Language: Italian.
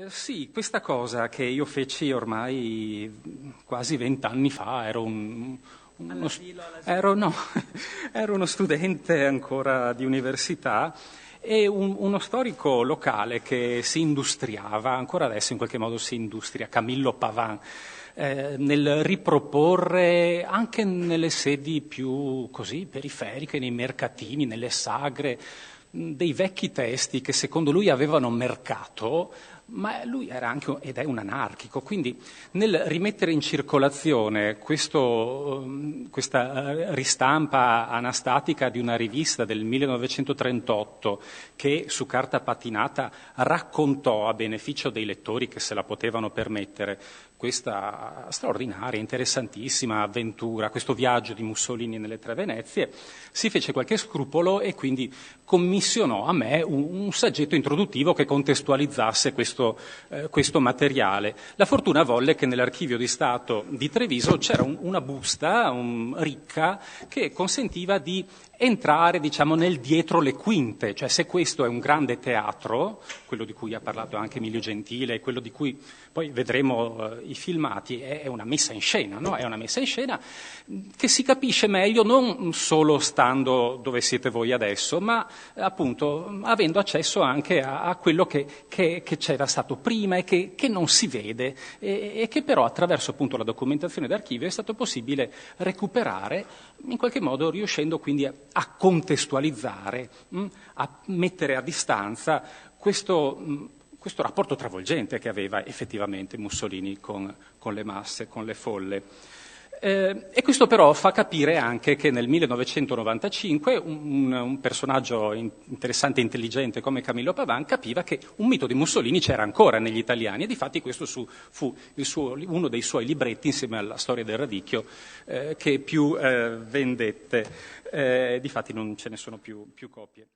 Sì, questa cosa che io feci ormai quasi 20 anni fa, no, ero uno studente ancora di università e uno storico locale che si industriava, ancora adesso in qualche modo si industria, Camillo Pavan, nel riproporre anche nelle sedi più così periferiche, nei mercatini, nelle sagre, dei vecchi testi che secondo lui avevano mercato, ma lui era anche ed è un anarchico, quindi nel rimettere in circolazione questa ristampa anastatica di una rivista del 1938 che su carta patinata raccontò a beneficio dei lettori che se la potevano permettere questa straordinaria, interessantissima avventura, questo viaggio di Mussolini nelle tre Venezie, si fece qualche scrupolo e quindi commissionò a me un saggetto introduttivo che contestualizzasse questo materiale. La fortuna volle che nell'Archivio di Stato di Treviso c'era una busta ricca che consentiva di entrare, diciamo, nel dietro le quinte, cioè se questo è un grande teatro, quello di cui ha parlato anche Emilio Gentile e quello di cui poi vedremo i filmati, è una messa in scena, no? È una messa in scena che si capisce meglio non solo stando dove siete voi adesso, ma appunto avendo accesso anche a quello che c'era stato prima e che non si vede e che però attraverso appunto la documentazione d'archivio è stato possibile recuperare, in qualche modo riuscendo quindi a contestualizzare, a mettere a distanza questo rapporto travolgente che aveva effettivamente Mussolini con le masse, con le folle. E questo però fa capire anche che nel 1995 un personaggio interessante e intelligente come Camillo Pavan capiva che un mito di Mussolini c'era ancora negli italiani e difatti questo fu uno dei suoi libretti insieme alla storia del radicchio che più vendette. Difatti non ce ne sono più copie.